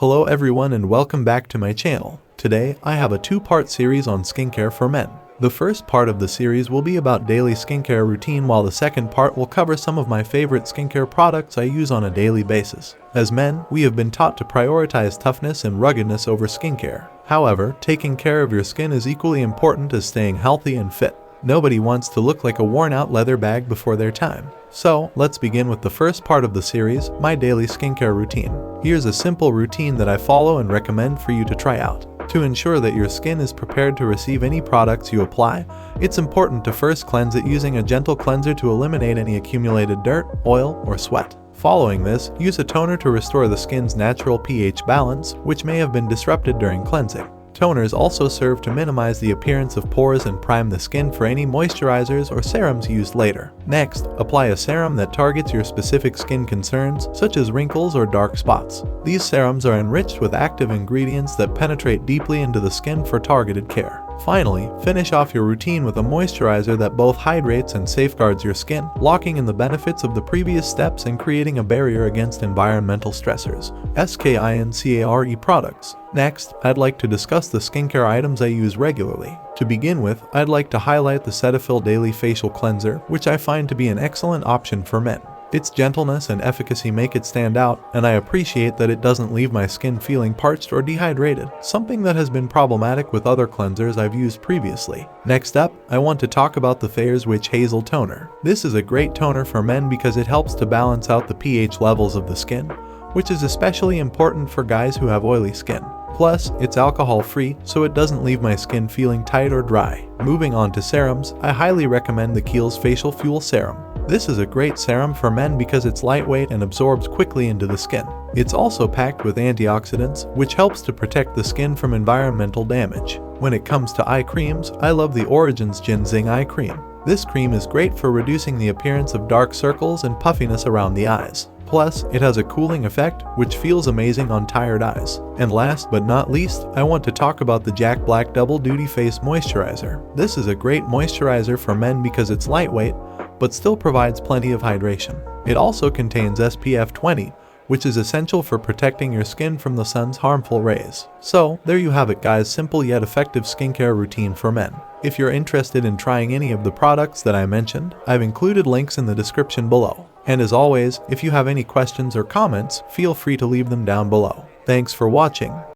Hello everyone and welcome back to my channel. Today, I have a two-part series on skincare for men. The first part of the series will be about daily skincare routine, while the second part will cover some of my favorite skincare products I use on a daily basis. As men, we have been taught to prioritize toughness and ruggedness over skincare. However, taking care of your skin is equally important as staying healthy and fit. Nobody wants to look like a worn-out leather bag before their time. So, let's begin with the first part of the series, my daily skincare routine. Here's a simple routine that I follow and recommend for you to try out. To ensure that your skin is prepared to receive any products you apply, it's important to first cleanse it using a gentle cleanser to eliminate any accumulated dirt, oil, or sweat. Following this, use a toner to restore the skin's natural pH balance, which may have been disrupted during cleansing. Toners also serve to minimize the appearance of pores and prime the skin for any moisturizers or serums used later. Next, apply a serum that targets your specific skin concerns, such as wrinkles or dark spots. These serums are enriched with active ingredients that penetrate deeply into the skin for targeted care. Finally, finish off your routine with a moisturizer that both hydrates and safeguards your skin, locking in the benefits of the previous steps and creating a barrier against environmental stressors. Skincare products. Next, I'd like to discuss the skincare items I use regularly. To begin with, I'd like to highlight the Cetaphil Daily Facial Cleanser, which I find to be an excellent option for men. Its gentleness and efficacy make it stand out, and I appreciate that it doesn't leave my skin feeling parched or dehydrated, something that has been problematic with other cleansers I've used previously. Next up, I want to talk about the Thayer's Witch Hazel Toner. This is a great toner for men because it helps to balance out the pH levels of the skin, which is especially important for guys who have oily skin. Plus, it's alcohol-free, so it doesn't leave my skin feeling tight or dry. Moving on to serums, I highly recommend the Kiehl's Facial Fuel Serum. This is a great serum for men because it's lightweight and absorbs quickly into the skin. It's also packed with antioxidants, which helps to protect the skin from environmental damage. When it comes to eye creams, I love the Origins Ginseng Eye Cream. This cream is great for reducing the appearance of dark circles and puffiness around the eyes. Plus, it has a cooling effect, which feels amazing on tired eyes. And last but not least, I want to talk about the Jack Black Double Duty Face Moisturizer. This is a great moisturizer for men because it's lightweight, but still provides plenty of hydration. It also contains SPF 20, which is essential for protecting your skin from the sun's harmful rays. So, there you have it guys, simple yet effective skincare routine for men. If you're interested in trying any of the products that I mentioned, I've included links in the description below. And as always, if you have any questions or comments, feel free to leave them down below. Thanks for watching.